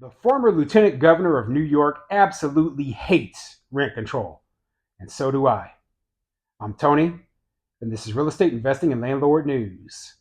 The former lieutenant governor of New York absolutely hates rent control, and so do I. I'm Tony, and this is Real Estate Investing and Landlord News.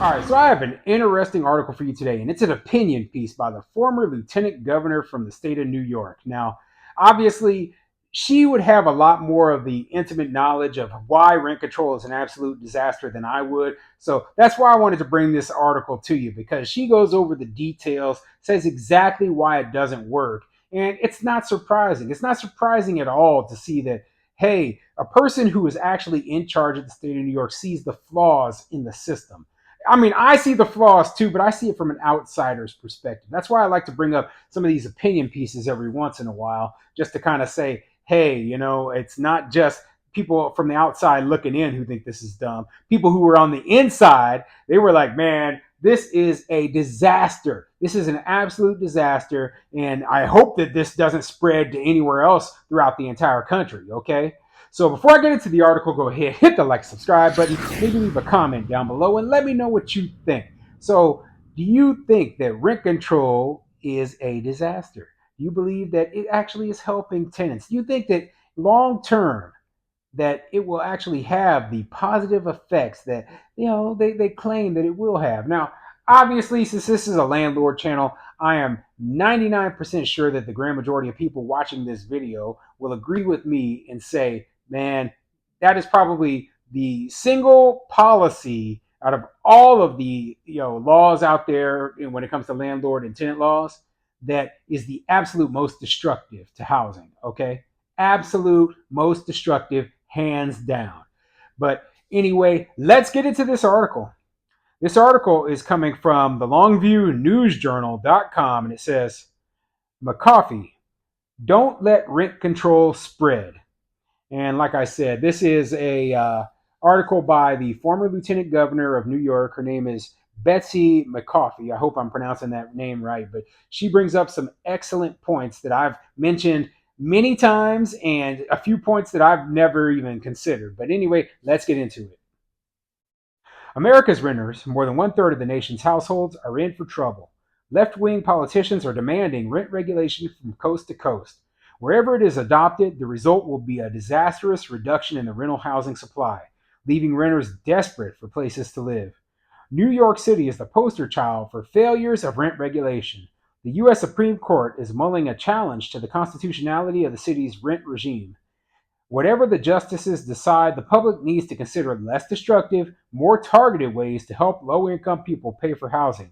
All right, so I have an interesting article for you today, and it's an opinion piece by the former lieutenant governor from the state of New York. Now, obviously, she would have a lot more of the intimate knowledge of why rent control is an absolute disaster than I would. So that's why I wanted to bring this article to you, because she goes over the details, says exactly why it doesn't work. And it's not surprising. It's not surprising at all to see that, hey, a person who is actually in charge of the state of New York sees the flaws in the system. I mean, I see the flaws too, but I see it from an outsider's perspective. That's why I like to bring up some of these opinion pieces every once in a while, just to kind of say, hey, it's not just people from the outside looking in who think this is dumb. People who were on the inside, they were like, man, this is a disaster. This is an absolute disaster. And I hope that this doesn't spread to anywhere else throughout the entire country, okay? So before I get into the article, go ahead, hit the like, subscribe button, maybe leave a comment down below and let me know what you think. So do you think that rent control is a disaster? Do you believe that it actually is helping tenants? Do you think that long term that it will actually have the positive effects that they claim that it will have? Now, obviously, since this is a landlord channel, I am 99% sure that the grand majority of people watching this video will agree with me and say, man, that is probably the single policy out of all of the laws out there when it comes to landlord and tenant laws that is the absolute most destructive to housing. Okay, absolute most destructive, hands down. But anyway, let's get into this article. This article is coming from the longviewNewsJournal.com, and it says, McCarthy, don't let rent control spread. And like I said, this is a article by the former lieutenant governor of New York. Her name is Betsy McCarthy. I hope I'm pronouncing that name right, but she brings up some excellent points that I've mentioned many times and a few points that I've never even considered. But anyway, let's get into it. America's renters, more than one-third of the nation's households, are in for trouble. Left-wing politicians are demanding rent regulation from coast to coast. Wherever it is adopted, the result will be a disastrous reduction in the rental housing supply, leaving renters desperate for places to live. New York City is the poster child for failures of rent regulation. The U.S. Supreme Court is mulling a challenge to the constitutionality of the city's rent regime. Whatever the justices decide, the public needs to consider less destructive, more targeted ways to help low-income people pay for housing.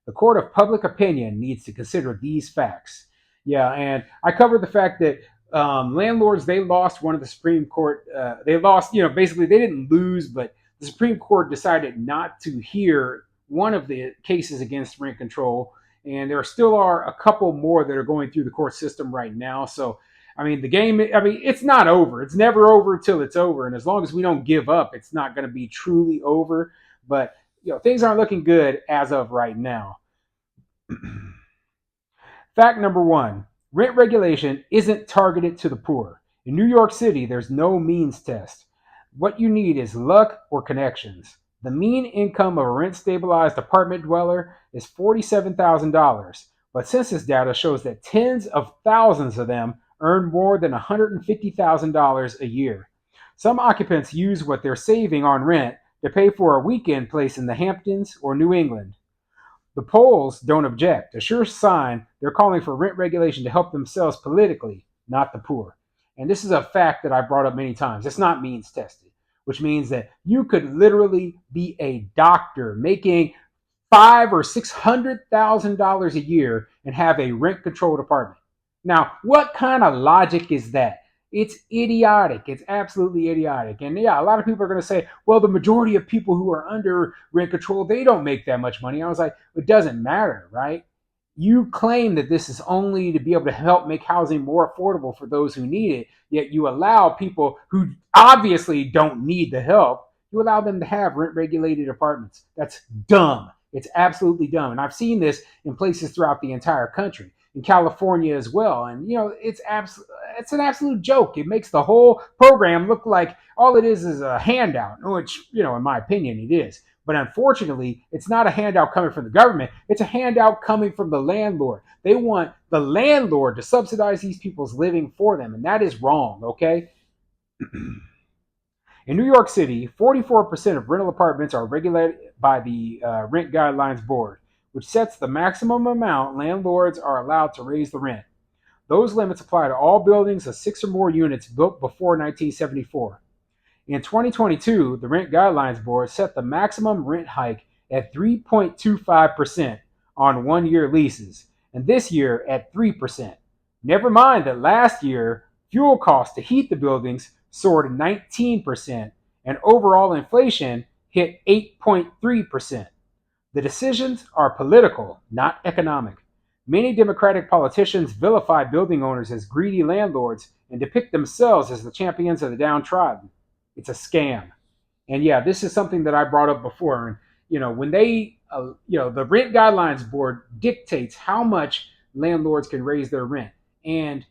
The court of public opinion needs to consider these facts. Yeah, and I covered the fact that landlords, they lost one of the Supreme Court. They lost, basically they didn't lose, but the Supreme Court decided not to hear one of the cases against rent control. And there still are a couple more that are going through the court system right now. So I mean, it's not over. It's never over till it's over. And as long as we don't give up, it's not going to be truly over. But, things aren't looking good as of right now. Fact number one, rent regulation isn't targeted to the poor. In New York City, there's no means test. What you need is luck or connections. The mean income of a rent-stabilized apartment dweller is $47,000. But census data shows that tens of thousands of them earn more than $150,000 a year. Some occupants use what they're saving on rent to pay for a weekend place in the Hamptons or New England. The polls don't object, a sure sign they're calling for rent regulation to help themselves politically, not the poor. And this is a fact that I brought up many times. It's not means tested, which means that you could literally be a doctor making $500,000 or $600,000 a year and have a rent-controlled apartment. Now, what kind of logic is that? It's idiotic. It's absolutely idiotic. And yeah, a lot of people are going to say, well, the majority of people who are under rent control, they don't make that much money. I was like, it doesn't matter, right? You claim that this is only to be able to help make housing more affordable for those who need it, yet you allow people who obviously don't need the help, you allow them to have rent-regulated apartments. That's dumb. It's absolutely dumb. And I've seen this in places throughout the entire country, in California as well. And, it's an absolute joke. It makes the whole program look like all it is a handout, which, in my opinion, it is. But unfortunately, it's not a handout coming from the government. It's a handout coming from the landlord. They want the landlord to subsidize these people's living for them. And that is wrong, okay? In New York City, 44% of rental apartments are regulated by the Rent Guidelines Board, which sets the maximum amount landlords are allowed to raise the rent. Those limits apply to all buildings of 6 or more units built before 1974. In 2022, the Rent Guidelines Board set the maximum rent hike at 3.25% on 1-year leases, and this year at 3%. Never mind that last year, fuel costs to heat the buildings soared 19%, and overall inflation hit 8.3%. The decisions are political, not economic. Many Democratic politicians vilify building owners as greedy landlords and depict themselves as the champions of the downtrodden. It's a scam. And yeah, this is something that I brought up before. And, when the Rent Guidelines Board dictates how much landlords can raise their rent. And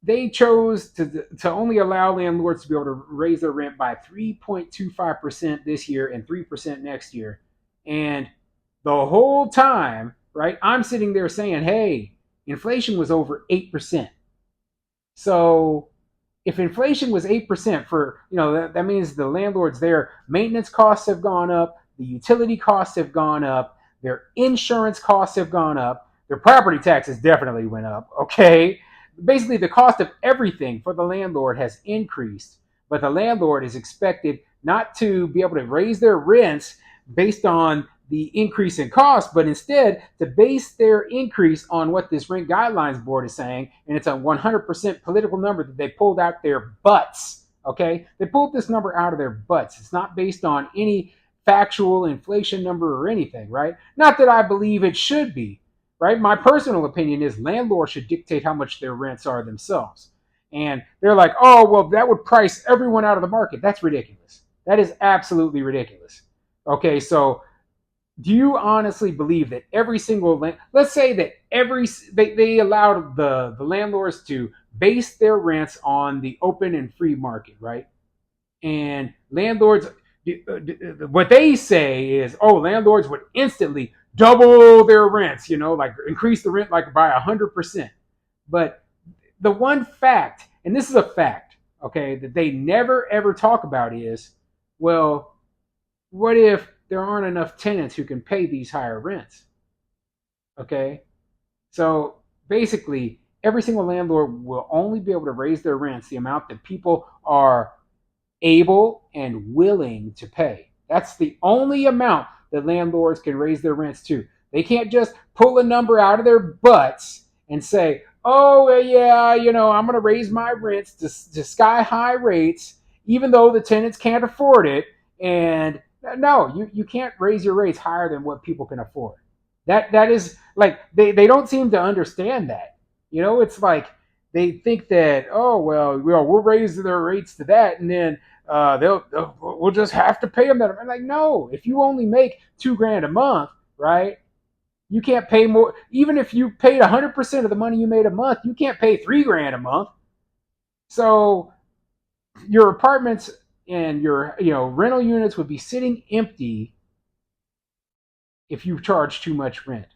they chose to only allow landlords to be able to raise their rent by 3.25% this year and 3% next year. And the whole time, right, I'm sitting there saying, hey, inflation was over 8%. So if inflation was 8% for, that means the landlords, their maintenance costs have gone up, the utility costs have gone up, their insurance costs have gone up, their property taxes definitely went up, okay? Basically, the cost of everything for the landlord has increased, but the landlord is expected not to be able to raise their rents based on the increase in cost, but instead to base their increase on what this Rent Guidelines Board is saying, and it's a 100% political number that they pulled out their butts, okay? They pulled this number out of their butts. It's not based on any factual inflation number or anything, right? Not that I believe it should be, right? My personal opinion is landlords should dictate how much their rents are themselves. And they're like, oh, well, that would price everyone out of the market. That's ridiculous. That is absolutely ridiculous. Okay, so do you honestly believe that every single let's say that they allowed the landlords to base their rents on the open and free market, right? And landlords, what they say is, oh, landlords would instantly double their rents, like increase the rent like by 100%. But the one fact, and this is a fact, okay, that they never ever talk about is, well, what if there aren't enough tenants who can pay these higher rents? Okay, so basically, every single landlord will only be able to raise their rents the amount that people are able and willing to pay. That's the only amount that landlords can raise their rents to. They can't just pull a number out of their butts and say, oh, yeah, I'm going to raise my rents to sky high rates, even though the tenants can't afford it. And no, you can't raise your rates higher than what people can afford. That is like, they don't seem to understand that. It's like they think that, oh, well, we'll raise their rates to that, and then we'll just have to pay them that. I'm like, no, if you only make $2,000 a month, right? You can't pay more. Even if you paid 100% of the money you made a month, you can't pay $3,000 a month. So your apartments and your rental units would be sitting empty if you charge too much rent.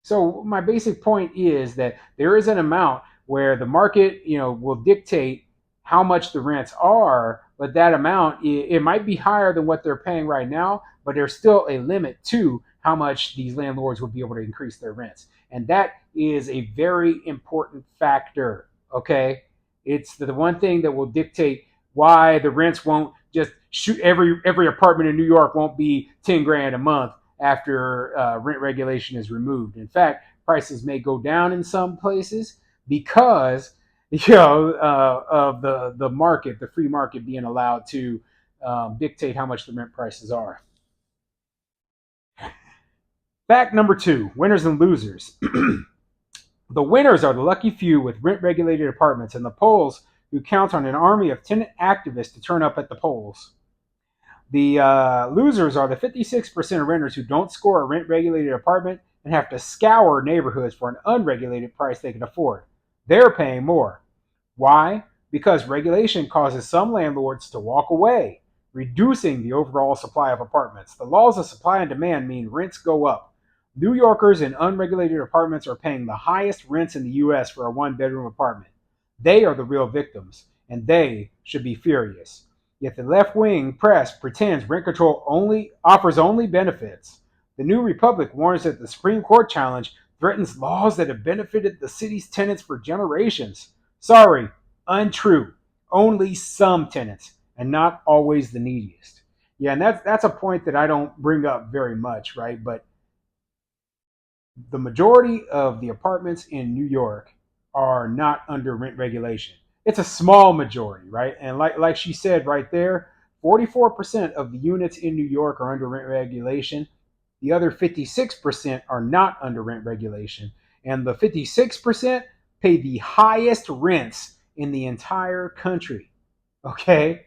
So my basic point is that there is an amount where the market, will dictate how much the rents are, but that amount, it might be higher than what they're paying right now, but there's still a limit to how much these landlords would be able to increase their rents. And that is a very important factor, okay? It's the one thing that will dictate why the rents won't just shoot. Every apartment in New York won't be $10,000 a month after rent regulation is removed. In fact, prices may go down in some places because of the market, the free market being allowed to dictate how much the rent prices are. Fact number 2, winners and losers. The winners are the lucky few with rent-regulated apartments and the poles who count on an army of tenant activists to turn up at the polls. The losers are the 56% of renters who don't score a rent regulated apartment and have to scour neighborhoods for an unregulated price they can afford. They're paying more. Why? Because regulation causes some landlords to walk away, reducing the overall supply of apartments. The laws of supply and demand mean rents go up. New Yorkers in unregulated apartments are paying the highest rents in the US for a one bedroom apartment. They are the real victims, and they should be furious. Yet the left wing press pretends rent control only offers only benefits. The New Republic warns that the Supreme Court challenge threatens laws that have benefited the city's tenants for generations. Sorry, untrue. Only some tenants, and not always the neediest. Yeah, and that's a point that I don't bring up very much, right? But the majority of the apartments in New York are not under rent regulation. It's a small majority, right? And like she said right there, 44% of the units in New York are under rent regulation. The other 56% are not under rent regulation. And the 56% pay the highest rents in the entire country. Okay?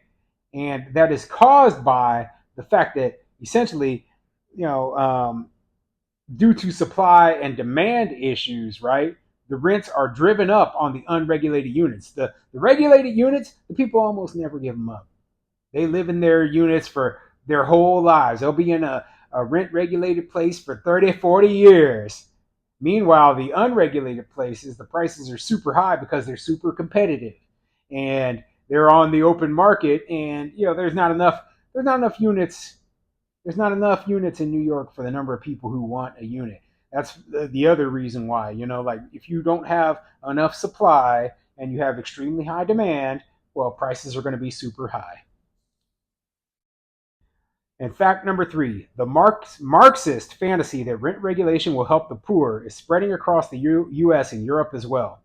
And that is caused by the fact that essentially, you know, due to supply and demand issues, right? The rents are driven up on the unregulated units. The regulated units, the people almost never give them up. They live in their units for their whole lives. They'll be in a rent regulated place for 30, 40 years. Meanwhile, the unregulated places, the prices are super high because they're super competitive. And they're on the open market, and there's not enough units in New York for the number of people who want a unit. That's the other reason why, like if you don't have enough supply and you have extremely high demand, well, prices are going to be super high. And fact number three, the Marxist fantasy that rent regulation will help the poor is spreading across the US and Europe as well.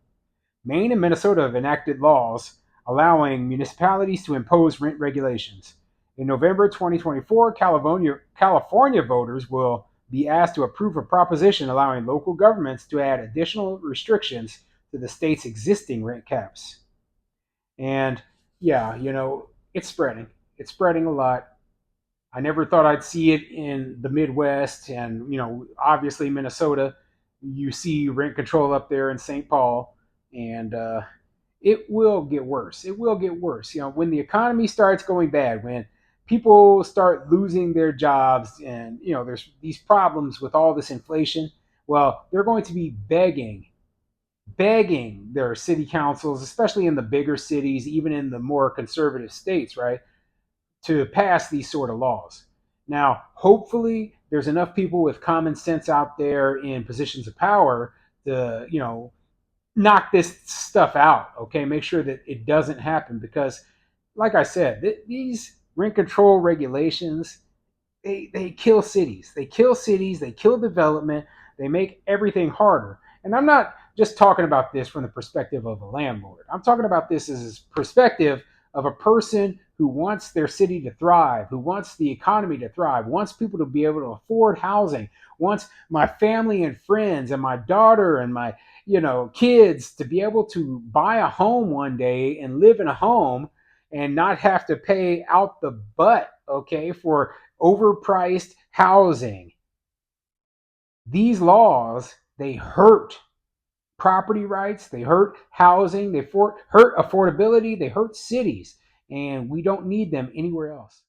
Maine and Minnesota have enacted laws allowing municipalities to impose rent regulations. In November 2024, California voters will be asked to approve a proposition allowing local governments to add additional restrictions to the state's existing rent caps. And yeah, it's spreading. It's spreading a lot. I never thought I'd see it in the Midwest, and obviously Minnesota. You see rent control up there in St. Paul, and it will get worse. It will get worse. When the economy starts going bad, when people start losing their jobs, and there's these problems with all this inflation. Well, they're going to be begging their city councils, especially in the bigger cities, even in the more conservative states, right, to pass these sort of laws. Now, hopefully, there's enough people with common sense out there in positions of power to, knock this stuff out. Okay, make sure that it doesn't happen because, like I said, these rent control regulations they kill cities. They kill cities. They kill development. They make everything harder. And I'm not just talking about this from the perspective of a landlord. I'm talking about this as a perspective of a person who wants their city to thrive, who wants the economy to thrive, wants people to be able to afford housing, wants my family and friends and my daughter and my kids to be able to buy a home one day and live in a home and not have to pay out the butt, okay, for overpriced housing. These laws, they hurt property rights, they hurt housing, they hurt affordability, they hurt cities, and we don't need them anywhere else.